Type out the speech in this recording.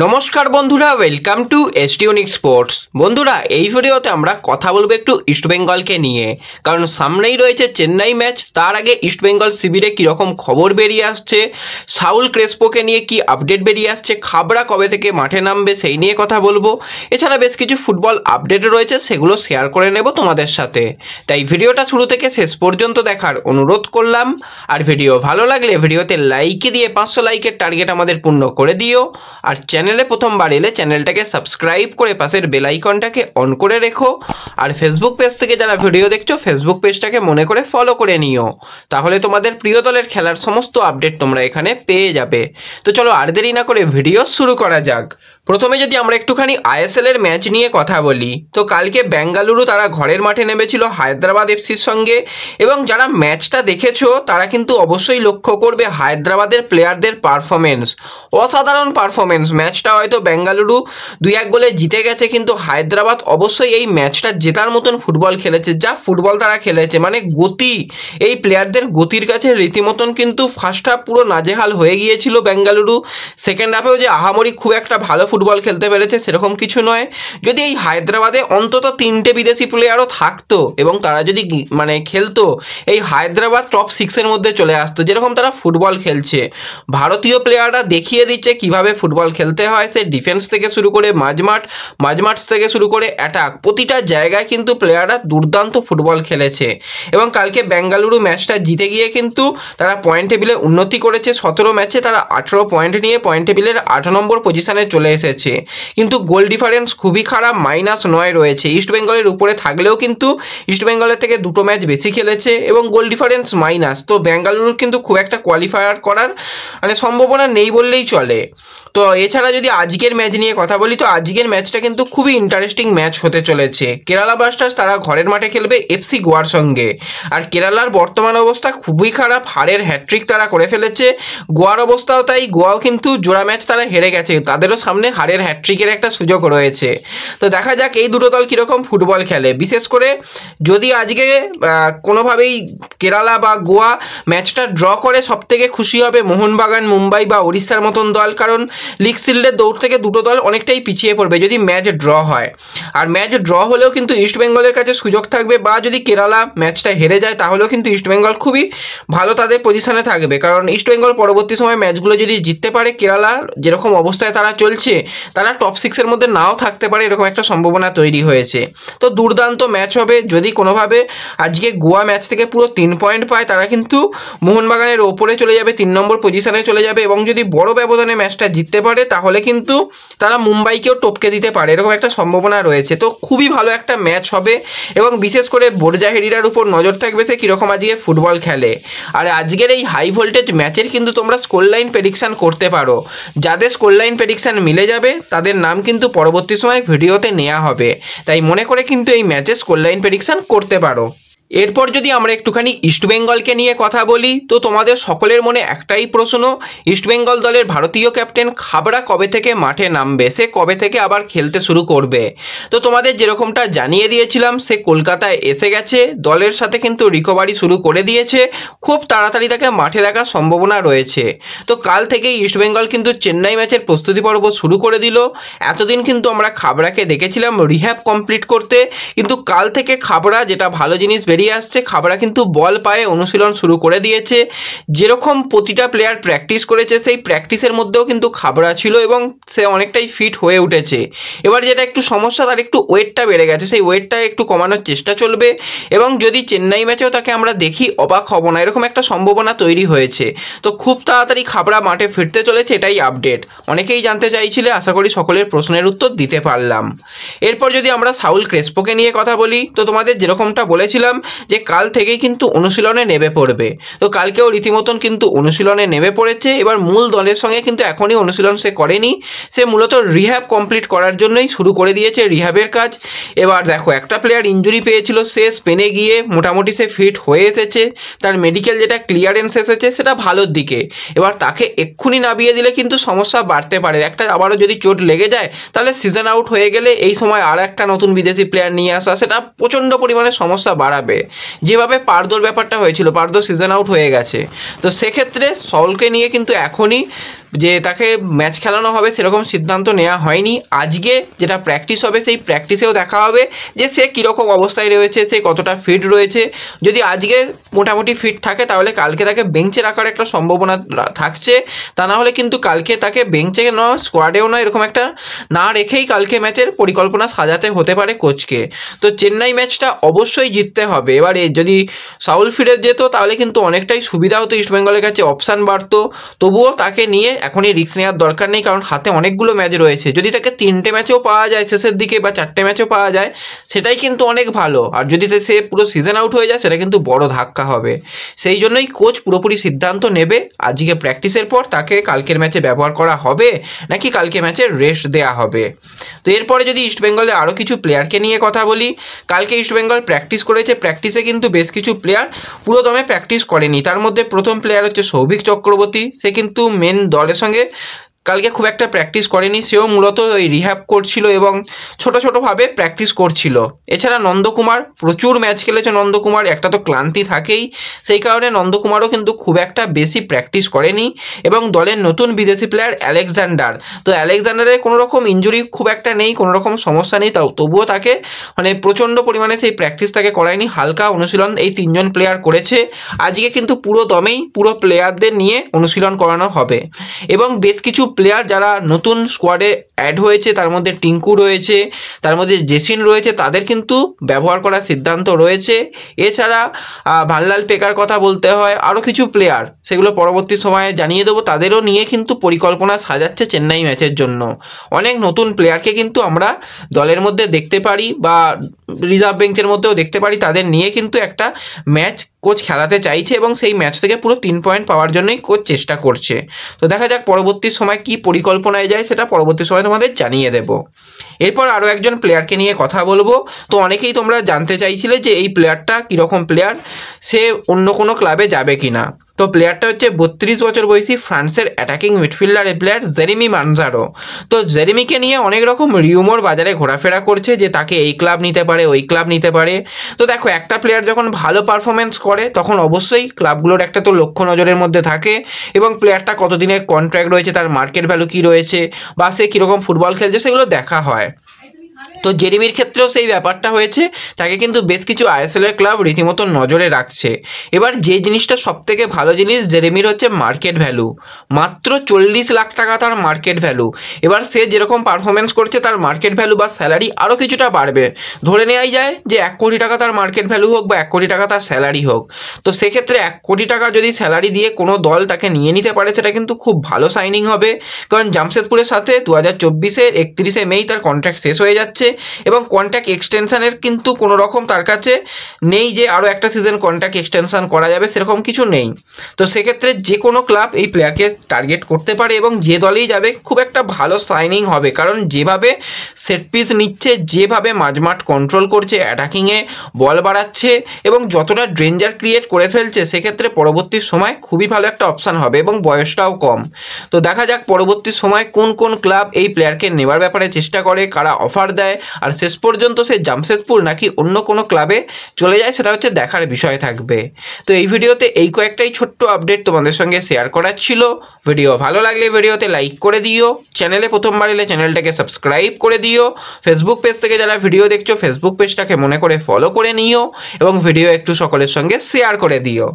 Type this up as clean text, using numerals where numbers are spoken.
নমস্কার বন্ধুরা, welcome to এসটিউনিক sports. বন্ধুরা, এই ভিডিওতে আমরা কথা বলবো একটু ইস্টবেঙ্গলকে নিয়ে, কারণ সামনেই রয়েছে চেন্নাই ম্যাচ। তার আগে ইস্টবেঙ্গল শিবিরে কীরকম খবর বেরিয়ে আসছে, সাউল ক্রেসপোকে নিয়ে কি আপডেট বেরিয়ে আসছে, খাবড়া কবে থেকে মাঠে নামবে সেই নিয়ে কথা বলবো। এছাড়া বেশ কিছু ফুটবল আপডেট রয়েছে, সেগুলো শেয়ার করে নেব তোমাদের সাথে। তাই ভিডিওটা শুরু থেকে শেষ পর্যন্ত দেখার অনুরোধ করলাম। আর ভিডিও ভালো লাগলে ভিডিওতে লাইক দিয়ে 500 লাইকের টার্গেট আমাদের পূর্ণ করে দিও। আর চ্যানেলে প্রথমবার এলে চ্যানেলটাকে সাবস্ক্রাইব করে পাশের বেল আইকনটাকে অন করে রেখো। আর ফেসবুক পেজ থেকে যারা ভিডিও দেখছো, ফেসবুক পেজটাকে মনে করে ফলো করে নিও, তাহলে তোমাদের প্রিয় দলের খেলার সমস্ত আপডেট তোমরা এখানে পেয়ে যাবে। তো চলো আর দেরি না করে ভিডিও শুরু করা যাক। প্রথমে যদি আমরা একটুখানি আইএসএল এর ম্যাচ নিয়ে কথা বলি, তো কালকে বেঙ্গালুরু তারা ঘরের মাঠে নেমেছিল হায়দ্রাবাদ এফসির সঙ্গে। এবং যারা ম্যাচটা দেখেছো তারা কিন্তু অবশ্যই লক্ষ্য করবে হায়দ্রাবাদের প্লেয়ারদের পারফরমেন্স, অসাধারণ পারফরমেন্স। ম্যাচটা হয়তো বেঙ্গালুরু 2-1 গোলে জিতে গেছে, কিন্তু হায়দ্রাবাদ অবশ্যই এই ম্যাচটা জেতার মতন ফুটবল খেলেছে। যা ফুটবল তারা খেলেছে, মানে গতি, এই প্লেয়ারদের গতির কাছে রীতিমতন কিন্তু ফার্স্ট হাফ পুরো নাজেহাল হয়ে গিয়েছিল বেঙ্গালুরু। সেকেন্ড হাফেও যে আহামরি খুব একটা ভালো ফুটবল খেলতে পেরেছে সেরকম কিছু নয়। যদি এই হায়দ্রাবাদে অন্তত 3টে বিদেশি প্লেয়ারও থাকতো এবং তারা যদি খেলতো, এই হায়দ্রাবাদ টপ 6-এর মধ্যে চলে আসতো। যেরকম তারা ফুটবল খেলছে, ভারতীয় প্লেয়াররা দেখিয়ে দিচ্ছে কিভাবে ফুটবল খেলতে হয়। সে ডিফেন্স থেকে শুরু করে মাঝমাঠ থেকে শুরু করে অ্যাটাক, প্রতিটা জায়গায় কিন্তু প্লেয়াররা দুর্দান্ত ফুটবল খেলেছে। এবং কালকে বেঙ্গালুরু ম্যাচটা জিতে গিয়ে কিন্তু তারা পয়েন্ট টেবিলে উন্নতি করেছে। 17 ম্যাচে তারা 18 পয়েন্ট নিয়ে পয়েন্ট টেবিলের 8 নম্বর পজিশনে চলে এসেছে। কিন্তু গোল ডিফারেন্স খুবই খারাপ, -9 রয়েছে। ইস্টবেঙ্গলের উপরে থাকলেও কিন্তু ইস্টবেঙ্গলের থেকে 2টো ম্যাচ বেশি খেলেছে এবং গোল ডিফারেন্স মাইনাস। তো বেঙ্গালুরুর কিন্তু খুব একটা কোয়ালিফায়ার করার সম্ভাবনা নেই বললেই চলে। তো এছাড়া যদি আজকের ম্যাচ নিয়ে কথা বলি, তো আজকের ম্যাচটা কিন্তু খুবই ইন্টারেস্টিং ম্যাচ হতে চলেছে। কেরালা ব্লাস্টার্স তারা ঘরের মাঠে খেলবে এফসি গোয়ার সঙ্গে। আর কেরালার বর্তমান অবস্থা খুবই খারাপ, হারের হ্যাট্রিক তারা করে ফেলেছে। গোয়ার অবস্থাও তাই, গোয়াও কিন্তু জোড়া ম্যাচ তারা হেরে গেছে, তাদেরও সামনে হারের হ্যাট্রিকের একটা সুযোগ রয়েছে। তো দেখা যাক এই দুটো দল কীরকম ফুটবল খেলে। বিশেষ করে যদি আজকে কোনোভাবেই কেরালা বা গোয়া ম্যাচটা ড্র করে, সবথেকে খুশি হবে মোহনবাগান, মুম্বাই বা ওড়িশার মতন দল, কারণ লিগ শিল্ডের দৌড় থেকে দুটো দল অনেকটাই পিছিয়ে পড়বে যদি ম্যাচ ড্র হয়। আর ম্যাচ ড্র হলেও কিন্তু ইস্টবেঙ্গলের কাছে সুযোগ থাকবে, বা যদি কেরালা ম্যাচটা হেরে যায় তাহলেও কিন্তু ইস্টবেঙ্গল খুবই ভালো তাদের পজিশনে থাকবে। কারণ ইস্টবেঙ্গল পরবর্তী সময় ম্যাচগুলো যদি জিততে পারে, কেরালা যেরকম অবস্থায় তারা চলছে, তারা টপ 6-এর মধ্যে নাও থাকতে পারে, এরকম একটা সম্ভাবনা তৈরি হয়েছে। তো দুর্দান্ত ম্যাচ হবে। যদি কোনোভাবে আজকে গোয়া ম্যাচ থেকে পুরো 3 পয়েন্ট পায়, তারা কিন্তু মোহনবাগানের ওপরে চলে যাবে, 3 নম্বর পজিশনে চলে যাবে। এবং যদি বড় ব্যবধানে ম্যাচটা জিততে পারে, তাহলে কিন্তু তারা মুম্বাইকেও টপকে দিতে পারে, এরকম একটা সম্ভাবনা রয়েছে। তো খুবই ভালো একটা ম্যাচ হবে। এবং বিশেষ করে বোরজা হেরিরার উপর নজর থাকবে, সে কীরকম আজকে ফুটবল খেলে। আর আজকের এই হাই ভোল্টেজ ম্যাচের কিন্তু তোমরা স্কোর লাইন প্রেডিকশান করতে পারো। যাদের স্কোর লাইন প্রেডিকশান মিলে যাবে তাদের নাম কিন্তু পরবর্তী সময় ভিডিওতে নেওয়া হবে। তাই মনে করে কিন্তু এই ম্যাচের স্কোর লাইন প্রেডিকশান করতে পারো। এরপর যদি আমরা একটুখানি ইস্টবেঙ্গলকে নিয়ে কথা বলি, তো তোমাদের সকলের মনে একটাই প্রশ্ন, ইস্টবেঙ্গল দলের ভারতীয় ক্যাপ্টেন খাবড়া কবে থেকে মাঠে নামবে, সে কবে থেকে আবার খেলতে শুরু করবে। তো তোমাদের যেরকমটা জানিয়ে দিয়েছিলাম, সে কলকাতায় এসে গেছে, দলের সাথে কিন্তু রিকভারি শুরু করে দিয়েছে। খুব তাড়াতাড়ি তাকে মাঠে দেখার সম্ভাবনা রয়েছে। তো কাল থেকেই ইস্টবেঙ্গল কিন্তু চেন্নাই ম্যাচের প্রস্তুতি পর্ব শুরু করে দিল। এতদিন কিন্তু আমরা খাবড়াকে দেখেছিলাম রিহ্যাব কমপ্লিট করতে, কিন্তু কাল থেকে খাবড়া যেটা ভালো জিনিস বেরিয়ে আসছে, খাবড়া কিন্তু বল পায়ে অনুশীলন শুরু করে দিয়েছে। যেরকম প্রতিটা প্লেয়ার প্র্যাকটিস করেছে, সেই প্র্যাকটিসের মধ্যেও কিন্তু খাবড়া ছিল এবং সে অনেকটাই ফিট হয়ে উঠেছে। এবার যেটা একটু সমস্যা, তার একটু ওয়েটটা বেড়ে গেছে, সেই ওয়েটটা একটু কমানোর চেষ্টা চলবে। এবং যদি চেন্নাই ম্যাচেও তাকে আমরা দেখি, অবাক হব না, এরকম একটা সম্ভাবনা তৈরি হয়েছে। তো খুব তাড়াতাড়ি খাবড়া মাঠে ফিরতে চলেছে, এটাই আপডেট। অনেকেই জানতে চাইছিলে, আশা করি সকলের প্রশ্নের উত্তর দিতে পারলাম। এরপর যদি আমরা সাউল ক্রেসপোকে নিয়ে কথা বলি, তো তোমাদের যেরকমটা বলেছিলাম যে কাল থেকেই কিন্তু অনুশীলনে নেমে পড়বে। তো কালকেও রীতিমতন কিন্তু অনুশীলনে নেমে পড়েছে। এবার মূল দলের সঙ্গে কিন্তু এখনই অনুশীলন সে করেনি, সে মূলত রিহ্যাব কমপ্লিট করার জন্যই শুরু করে দিয়েছে রিহ্যাবের কাজ। এবার দেখো, একটা প্লেয়ার ইনজুরি পেয়েছিল, সে স্পেনে গিয়ে মোটামুটি সে ফিট হয়ে এসেছে, তার মেডিকেল যেটা ক্লিয়ারেন্স এসেছে সেটা ভালোর দিকে। এবার তাকে এক্ষুনি নামিয়ে দিলে কিন্তু সমস্যা বাড়তে পারে। একটা আবারও যদি চোট লেগে যায়, তাহলে সিজন আউট হয়ে গেলে এই সময় আর একটা নতুন বিদেশি প্লেয়ার নিয়ে আসা, সেটা প্রচণ্ড পরিমাণে সমস্যা বাড়াবে। হবে। যেভাবে পারদোর ব্যাপারটা হয়েছিল, পারদো সিজন আউট হয়ে গেছে, তো সেক্ষেত্রে সলকে নিয়ে কিন্তু এখনই যে তাকে ম্যাচ খেলানো হবে সেরকম সিদ্ধান্ত নেওয়া হয়নি। আজকে যেটা প্র্যাকটিস হবে সেই প্র্যাকটিসেও দেখা হবে যে সে কীরকম অবস্থায় রয়েছে, সে কতটা ফিট রয়েছে। যদি আজকে মোটামুটি ফিট থাকে তাহলে কালকে তাকে বেঞ্চে রাখার একটা সম্ভাবনা থাকছে, তা না হলে কিন্তু কালকে তাকে বেঞ্চে নয়, স্কোয়াডেও নয়, এরকম একটা না রেখেই কালকে ম্যাচের পরিকল্পনা সাজাতে হতে পারে কোচকে। তো চেন্নাই ম্যাচটা অবশ্যই জিততে হবে। এবারে যদি সাউল ফিরে যেত তাহলে কিন্তু অনেকটাই সুবিধা হতো, ইস্টবেঙ্গলের কাছে অপশান বাড়তো। তবুও তাকে নিয়ে এখনই রিস্ক নেওয়ার দরকার নেই, কারণ হাতে অনেকগুলো ম্যাচ রয়েছে। যদি তাকে 3টে ম্যাচেও পাওয়া যায় শেষের দিকে বা 4টে ম্যাচেও পাওয়া যায় সেটাই কিন্তু অনেক ভালো। আর যদি সে পুরো সিজন আউট হয়ে যায় সেটা কিন্তু বড় ধাক্কা হবে। সেই জন্যই কোচ পুরোপুরি সিদ্ধান্ত নেবে আজকে প্র্যাকটিসের পর তাকে কালকের ম্যাচে ব্যবহার করা হবে নাকি কালকে ম্যাচে রেস্ট দেওয়া হবে। তো এরপরে যদি ইস্টবেঙ্গলের আরও কিছু প্লেয়ারকে নিয়ে কথা বলি, কালকে ইস্টবেঙ্গল প্র্যাকটিস করেছে। প্র্যাকটিসে কিন্তু বেশ কিছু প্লেয়ার পুরো দমে প্র্যাকটিস করেনি। তার মধ্যে প্রথম প্লেয়ার হচ্ছে সৌভিক চক্রবর্তী। সে কিন্তু মেন দলের সঙ্গে কালকে খুব একটা প্র্যাকটিস করেনি, সেও মূলত ওই রিহ্যাব করছিল এবং ছোটোভাবে প্র্যাকটিস করছিল। এছাড়া নন্দকুমার প্রচুর ম্যাচ খেলেছে। নন্দকুমার একটা তো ক্লান্তি থাকেই, সেই কারণে নন্দকুমারও কিন্তু খুব একটা বেশি প্র্যাকটিস করেনি। এবং দলের নতুন বিদেশি প্লেয়ার আলেকজান্ডার, তো আলেকজান্ডারের কোনো রকম ইঞ্জুরি খুব একটা নেই, কোনো রকম সমস্যা নেই, তবুও তাকে প্রচণ্ড পরিমাণে সেই প্র্যাকটিস তাকে করায়নি, হালকা অনুশীলন এই 3জন প্লেয়ার করেছে। আজকে কিন্তু পুরো দমেই পুরো প্লেয়ারদের নিয়ে অনুশীলন করানো হবে। এবং বেশ কিছু প্লেয়ার যারা নতুন স্কোয়াডে অ্যাড হয়েছে, তার মধ্যে টিঙ্কু রয়েছে, তার মধ্যে জেসিন রয়েছে, তাদের কিন্তু ব্যবহার করার সিদ্ধান্ত রয়েছে। এছাড়া ভানলাল পেকার কথা বলতে হয়, আরও কিছু প্লেয়ার, সেগুলো পরবর্তী সময়ে জানিয়ে দেবো। তাদেরও নিয়ে কিন্তু পরিকল্পনা সাজাচ্ছে চেন্নাই ম্যাচের জন্য। অনেক নতুন প্লেয়ারকে কিন্তু আমরা দলের মধ্যে দেখতে পারি বা রিজার্ভ বেঞ্চের মধ্যেও দেখতে পারি। তাদের নিয়ে কিন্তু একটা ম্যাচ কোচ খেলাতে চাইছে এবং সেই ম্যাচ থেকে পুরো 3 পয়েন্ট পাওয়ার জন্যই কোচ চেষ্টা করছে। তো দেখা যাক পরবর্তী সময় কি পরিকল্পনায় যায়, সেটা পরবর্তী সময় তোমাদের জানিয়ে দেব। এরপর আরও একজন প্লেয়ারকে নিয়ে কথা বলবো। তো অনেকেই তোমরা জানতে চাইছিলে যে এই প্লেয়ারটা কীরকম প্লেয়ার, সে অন্য কোনো ক্লাবে যাবে কি না। তো প্লেয়ারটা হচ্ছে 32 বছর বয়সী ফ্রান্সের অ্যাটাকিং মিডফিল্ডার প্লেয়ার জেরেমি মানজারো। তো জেরেমিকে নিয়ে অনেক রকম রিউমর বাজারে ঘোরাফেরা করছে যে তাকে এই ক্লাব নিতে পারে, ওই ক্লাব নিতে পারে। তো দেখো, একটা প্লেয়ার যখন ভালো পারফরমেন্স করে তখন অবশ্যই ক্লাবগুলোর একটা তো লক্ষ্য নজরের মধ্যে থাকে এবং প্লেয়ারটা কতদিনের কন্ট্রাক্ট রয়েছে, তার মার্কেট ভ্যালু কী রয়েছে বা সে কীরকম ফুটবল খেলছে সেগুলো দেখা হয়। তো জেরেমির ক্ষেত্রেও সেই ব্যাপারটা হয়েছে, তাকে কিন্তু বেশ কিছু আইএসএলের ক্লাব রীতিমতো নজরে রাখছে। এবার যে জিনিসটা সবথেকে ভালো জিনিস জেরেমির হচ্ছে মার্কেট ভ্যালু, মাত্র 40 লাখ টাকা তার মার্কেট ভ্যালু। এবার সে যেরকম পারফরমেন্স করছে তার মার্কেট ভ্যালু বা স্যালারি আরও কিছুটা বাড়বে। ধরে নেওয়াই যায় যে 1 কোটি টাকা তার মার্কেট ভ্যালু হোক বা 1 কোটি টাকা তার স্যালারি হোক। তো সেক্ষেত্রে 1 কোটি টাকা যদি স্যালারি দিয়ে কোনো দল তাকে নিয়ে নিতে পারে সেটা কিন্তু খুব ভালো সাইনিং হবে। কারণ জামশেদপুরের সাথে 2024-এর 31শে মে তার কন্ট্রাক্ট শেষ হয়ে যাচ্ছে এবং কন্ট্রাক্ট এক্সটেনশনের কিন্তু কোনো রকম তার কাছে নেই যে আরও একটা সিজন কন্ট্রাক্ট এক্সটেনশন করা যাবে, সেরকম কিছু নেই। তো সেক্ষেত্রে যে কোনো ক্লাব এই প্লেয়ারকে টার্গেট করতে পারে এবং যে দলেই যাবে খুব একটা ভালো সাইনিং হবে। কারণ যেভাবে সেট পিস নিচ্ছে, যেভাবে মাঝমাঠ কন্ট্রোল করছে, অ্যাটাকিংয়ে বল বাড়াচ্ছে এবং যতটা ডেঞ্জার ক্রিয়েট করে ফেলছে, সেক্ষেত্রে পরবর্তী সময় খুবই ভালো একটা অপশান হবে এবং বয়সটাও কম। তো দেখা যাক পরবর্তী সময় কোন কোন ক্লাব এই প্লেয়ারকে নেওয়ার ব্যাপারে চেষ্টা করে, কারা অফার দেয়, আর শেষ পর্যন্ত সে জামশেদপুর নাকি অন্য কোনো ক্লাবে চলে যায় সেটা হচ্ছে দেখার বিষয় থাকবে। তো এই ভিডিওতে এই কয়েকটাই ছোট্ট আপডেট তোমাদের সঙ্গে শেয়ার করার ছিল। ভিডিও ভালো লাগলে ভিডিওতে লাইক করে দিও, চ্যানেলে প্রথমবার এলে চ্যানেলটাকে সাবস্ক্রাইব করে দিও, ফেসবুক পেজ থেকে যারা ভিডিও দেখছো ফেসবুক পেজটাকে মনে করে ফলো করে নিও এবং ভিডিও একটু সকলের সঙ্গে শেয়ার করে দিও।